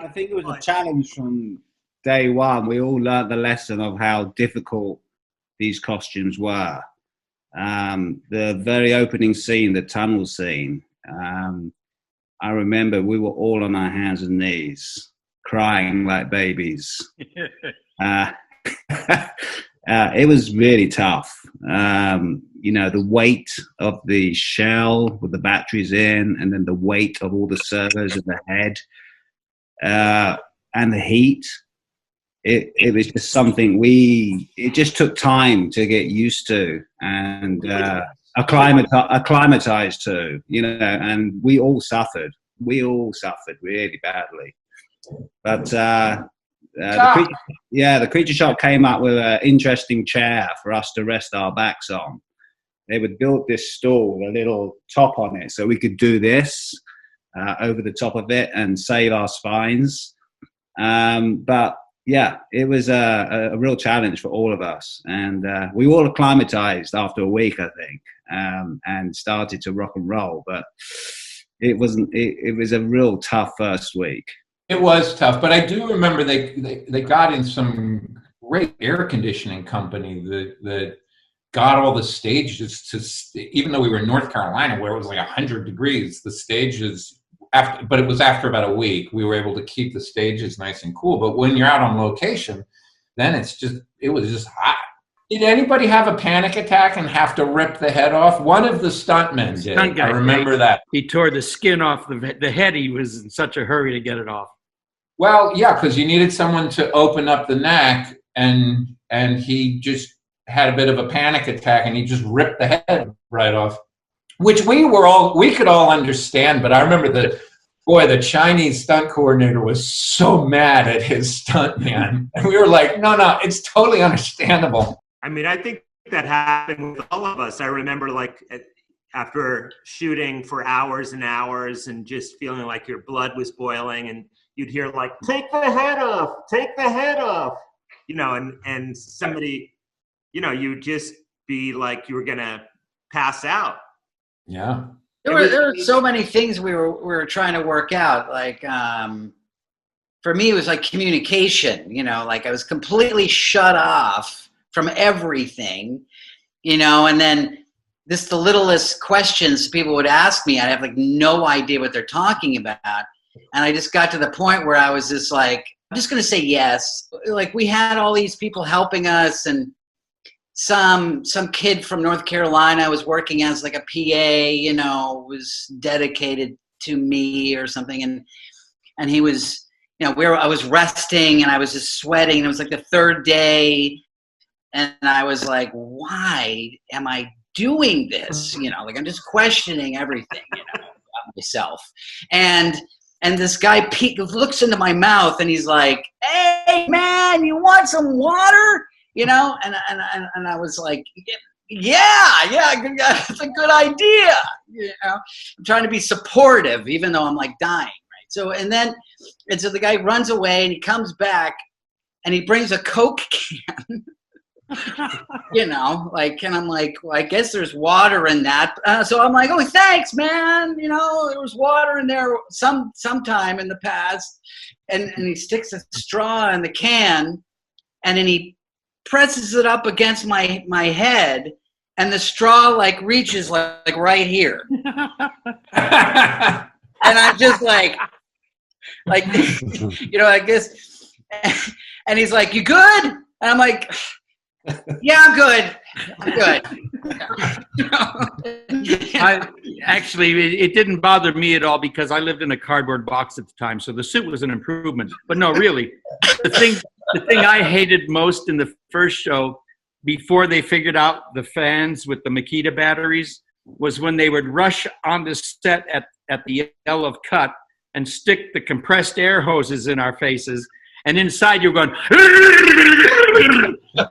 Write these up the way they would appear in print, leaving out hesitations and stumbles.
I think it was a challenge from day one. We all learned the lesson of how difficult these costumes were. The very opening scene, the tunnel scene, I remember we were all on our hands and knees, crying like babies. It was really tough. The weight of the shell with the batteries in, and then the weight of all the servos in the head, and the heat. It was just something it just took time to get used to and acclimatize to, and we all suffered. We all suffered really badly. But the Creature Shop came up with an interesting chair for us to rest our backs on. They would build this stool with a little top on it so we could do this over the top of it and save our spines. But yeah, it was a real challenge for all of us. And we all acclimatized after a week, I think, and started to rock and roll. But it was a real tough first week. It was tough, but I do remember they got in some great air conditioning company that got all the stages to, even though we were in North Carolina where it was like 100 degrees, the stages, but it was after about a week, we were able to keep the stages nice and cool. But when you're out on location, then it was just hot. Did anybody have a panic attack and have to rip the head off? One of the stuntmen did. I remember that. He tore the skin off the head. He was in such a hurry to get it off. Well, yeah, because you needed someone to open up the neck, and he just had a bit of a panic attack, and he just ripped the head right off, which we could all understand. But I remember the Chinese stunt coordinator was so mad at his stuntman, and we were like, no, it's totally understandable. I mean, I think that happened with all of us. I remember, like, after shooting for hours and hours and just feeling like your blood was boiling, and you'd hear, like, take the head off, and somebody, you'd just be like you were going to pass out. Yeah. There were so many things we were trying to work out. Like, for me, it was like communication, like I was completely shut off from everything, and then the littlest questions people would ask me, I'd have like no idea what they're talking about. And I just got to the point where I was just like, I'm just going to say yes. Like, we had all these people helping us, and some kid from North Carolina was working as like a PA, was dedicated to me or something. And he was, I was resting and I was just sweating, and it was like the third day. And I was like, why am I doing this? Like, I'm just questioning everything, about myself. And this guy looks into my mouth and he's like, hey man, you want some water? And I was like, yeah, it's a good idea. I'm trying to be supportive, even though I'm like dying, right? So the guy runs away and he comes back and he brings a Coke can. And I'm like, well, I guess there's water in that. So I'm like, oh, thanks, man. There was water in there sometime in the past. And he sticks a straw in the can, and then he presses it up against my head, and the straw like reaches like right here. And I'm just like this. And he's like, you good? And I'm like, yeah, I'm good. It didn't bother me at all because I lived in a cardboard box at the time, so the suit was an improvement. But no, really, the thing I hated most in the first show, before they figured out the fans with the Makita batteries, was when they would rush on the set at the yell of cut and stick the compressed air hoses in our faces. And inside you're going,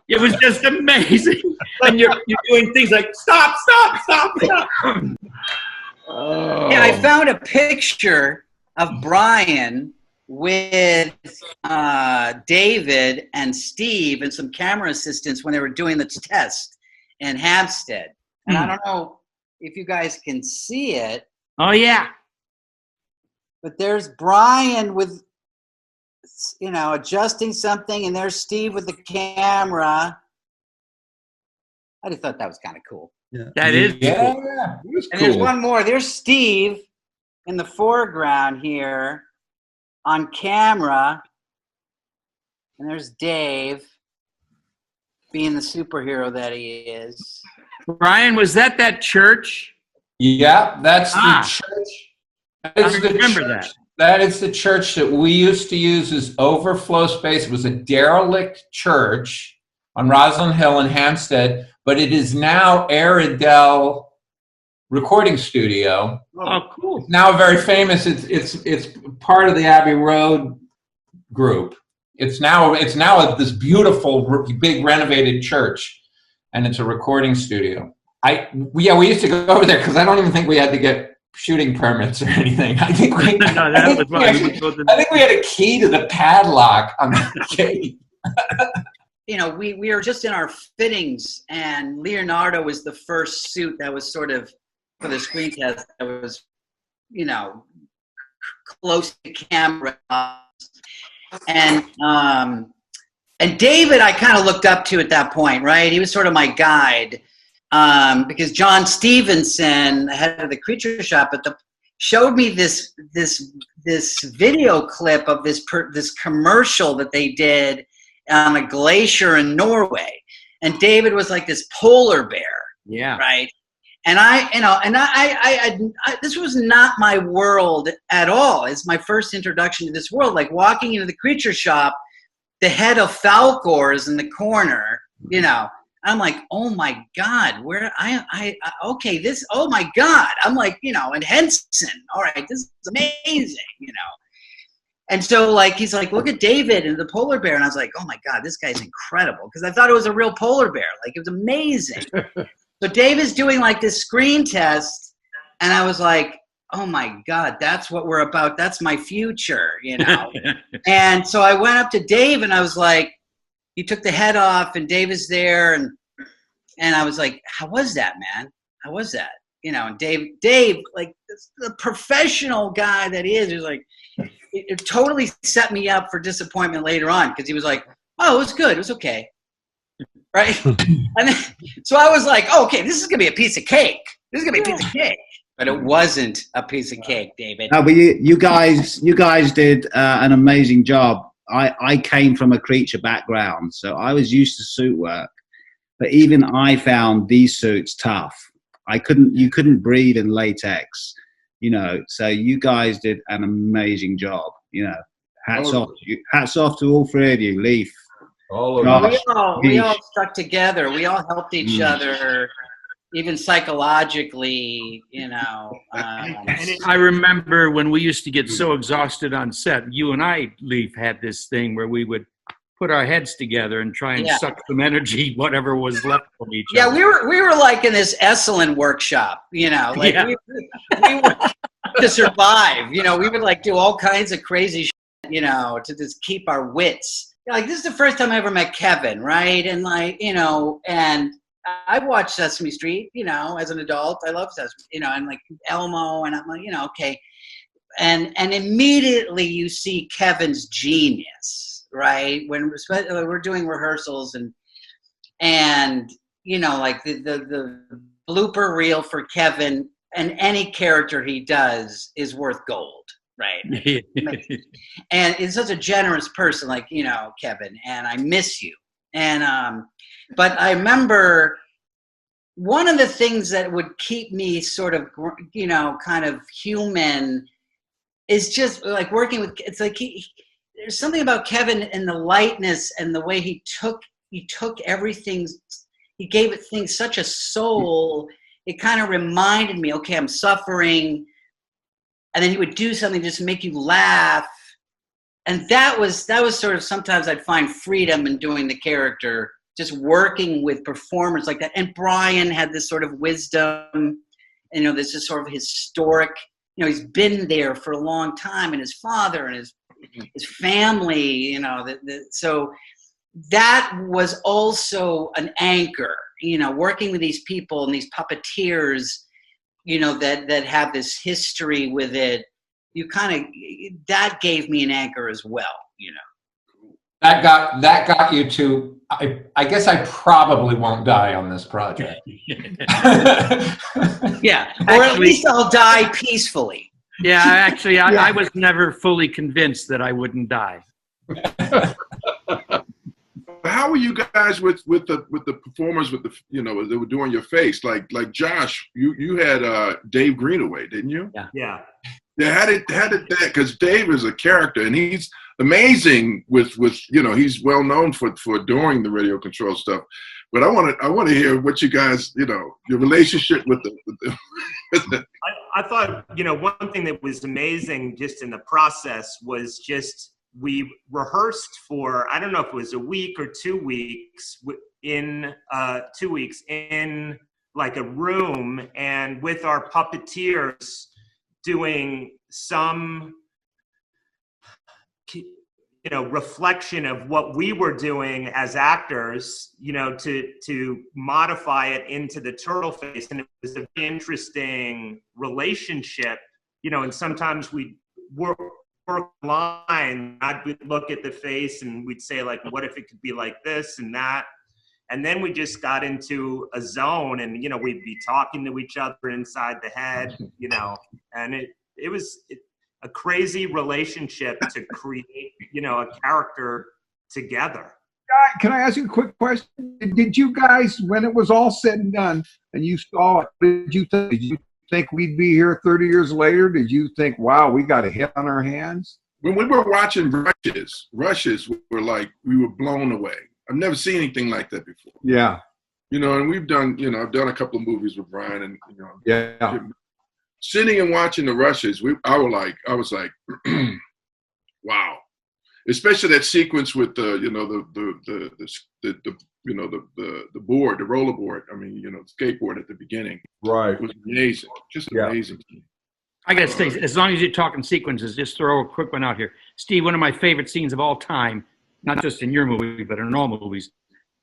it was just amazing. And you're doing things like, stop. Oh. Yeah, I found a picture of Brian with David and Steve and some camera assistants when they were doing the test in Hampstead. And I don't know if you guys can see it. Oh, yeah. But there's Brian with adjusting something, and there's Steve with the camera. I just thought that was kind of cool. Yeah. That is yeah, cool. it was And cool. there's one more. There's Steve in the foreground here on camera. And there's Dave being the superhero that he is. Brian, was that church? Yeah, that's the church. That is I remember that. That is the church that we used to use as overflow space. It was a derelict church on Roslyn Hill in Hampstead, but it is now Airedale Recording Studio. Oh, cool. It's now very famous. It's part of the Abbey Road group. It's now this beautiful big renovated church, and it's a recording studio. We used to go over there because I don't even think we had to get shooting permits or anything. I think we had a key to the padlock on the gate. We were just in our fittings, and Leonardo was the first suit that was sort of for the screen test that was, close to camera. And David, I kind of looked up to at that point, right? He was sort of my guide. Because John Stevenson, the head of the Creature Shop, showed me this video clip of this commercial that they did on a glacier in Norway, and David was like this polar bear, right? And I this was not my world at all. It's my first introduction to this world. Like walking into the Creature Shop, the head of Falkor is in the corner, I'm like, oh my God, oh my God. I'm like, and Henson, all right, this is amazing, And so he's like, look at David and the polar bear. And I was like, oh my God, this guy's incredible. Because I thought it was a real polar bear. Like, it was amazing. So David's doing this screen test. And I was like, oh my God, that's what we're about. That's my future, And so I went up to Dave and I was like, he took the head off, and Dave is there, and I was like, how was that, man? How was that? And Dave, like the professional guy that he is, was like, it totally set me up for disappointment later on, because he was like, oh, it was good. It was okay. Right? And then, so I was like, oh, okay, this is going to be a piece of cake. This is going to be a piece of cake. But it wasn't a piece of cake, David. No, but you guys did an amazing job. I came from a creature background, so I was used to suit work, but even I found these suits tough. You couldn't breathe in latex, so you guys did an amazing job, hats off to all three of you. Leaf. We all stuck together. We all helped each other, even psychologically, I remember when we used to get so exhausted on set, you and I, Leaf, had this thing where we would put our heads together and try and suck some energy, whatever was left from each other. Yeah, we were like in this Esalen workshop, we were to survive, we would do all kinds of crazy shit, to just keep our wits. This is the first time I ever met Kevin, right? And and I watched Sesame Street, as an adult. I love Sesame, and Elmo, and I'm like, okay. And immediately you see Kevin's genius, right? When we're doing rehearsals and the blooper reel for Kevin and any character he does is worth gold, right? And he's such a generous person, Kevin, and I miss you. And, but I remember one of the things that would keep me sort of, kind of human is just working with, it's there's something about Kevin and the lightness and the way he took everything, he gave it things such a soul. It kind of reminded me, okay, I'm suffering. And then he would do something just to make you laugh. And that was sort of, sometimes I'd find freedom in doing the character, just working with performers like that. And Brian had this sort of wisdom, this is sort of historic, he's been there for a long time, and his father and his family, so that was also an anchor, working with these people and these puppeteers, that have this history with it. you kind of, that gave me an anchor as well, you know. That got you to, I guess I probably won't die on this project. Yeah, or at least I'll die peacefully. Yeah, actually, I was never fully convinced that I wouldn't die. How were you guys with the performers, with the, you know, they were doing your face, like Josh, you had Dave Greenaway, didn't you? Yeah. Yeah, how did that, because Dave is a character and he's amazing with you know, he's well known for doing the radio control stuff. But I want to hear what you guys, you know, your relationship with the I thought, you know, one thing that was amazing just in the process was just we rehearsed for, I don't know if it was a week or 2 weeks in 2 weeks in like a room, and with our puppeteers doing some, you know, reflection of what we were doing as actors, you know, to modify it into the turtle face. And it was a very interesting relationship, you know, and sometimes we'd work line, I'd look at the face and we'd say like, what if it could be like this and that? And then we just got into a zone and, you know, we'd be talking to each other inside the head, you know, and it was a crazy relationship to create, you know, a character together. Can I ask you a quick question? Did you guys, when it was all said and done and you saw it, did you think we'd be here 30 years later? Did you think, wow, we got a hit on our hands? when we were watching rushes were like, we were blown away. I've never seen anything like that before. Yeah. You know, and we've done, you know, I've done a couple of movies with Brian, and, you know, yeah, sitting and watching the rushes, I was like, wow. Especially that sequence with the, you know, the board, the rollerboard. I mean, you know, skateboard at the beginning. right. It was amazing, just amazing. I got to say, as long as you're talking sequences, just throw a quick one out here. Steve, one of my favorite scenes of all time, not just in your movie, but in all movies,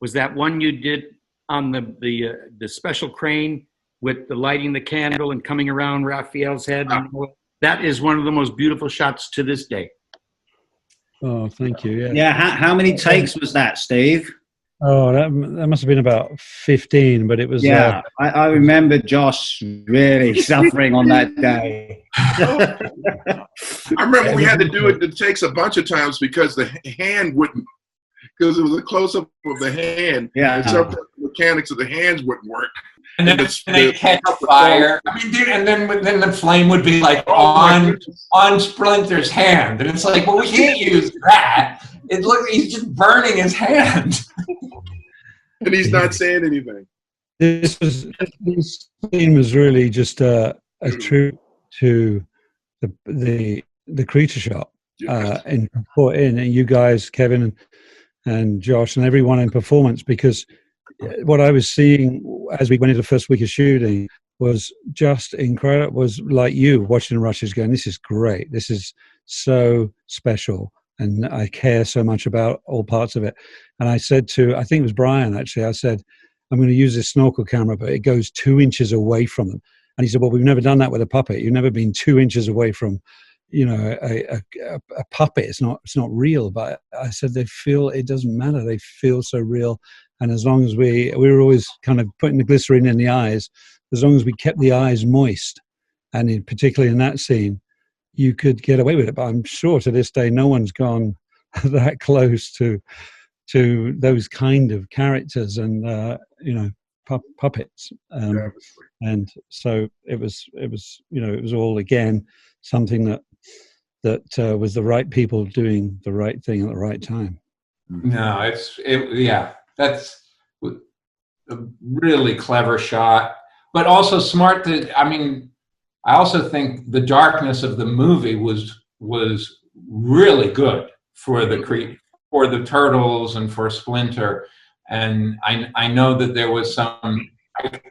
was that one you did on the special crane with the lighting the candle and coming around Raphael's head. That is one of the most beautiful shots to this day. Oh, thank you. Yeah. Yeah. How many takes was that, Steve? Oh, that must have been about 15, but it was. Yeah, I remember Josh really suffering on that day. I remember we had to do it. It takes a bunch of times because the hand wouldn't, because it was a close up of the hand. Yeah. And sometimes the mechanics of the hands wouldn't work. And then they catch fire. I mean, dude, and then the flame would be like on Splinter's hand, and it's like, well, we can't use that. It looks, he's just burning his hand. And he's not saying anything. This scene was really just a tribute to the creature shop. Yes. And you guys, Kevin and Josh, and everyone in performance, because what I was seeing as we went into the first week of shooting was just incredible. It was like you watching the rushes going, this is great. This is so special. And I care so much about all parts of it. And I said I think it was Brian actually, I said, I'm going to use this snorkel camera, but it goes 2 inches away from them. And he said, well, we've never done that with a puppet. You've never been 2 inches away from, you know, a puppet. It's not real. But I said, it doesn't matter. They feel so real. And as long as we were always kind of putting the glycerin in the eyes, as long as we kept the eyes moist, and particularly in that scene, you could get away with it. But I'm sure to this day, no one's gone that close to those kind of characters and, you know, puppets. And so it was, you know, it was all, again, something that was the right people doing the right thing at the right time. No, that's a really clever shot, but also smart. I also think the darkness of the movie was really good for the turtles and for Splinter. And I know that there was some.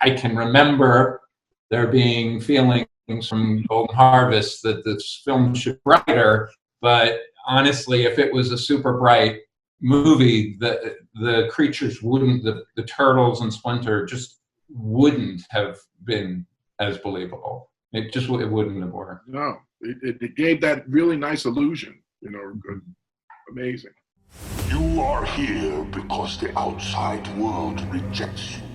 I can remember there being feelings from Golden Harvest that this film should be brighter. But honestly, if it was a super bright movie, the creatures wouldn't, the turtles and Splinter just wouldn't have been as believable. It wouldn't have worked. No, it gave that really nice illusion. You know, amazing. You are here because the outside world rejects you.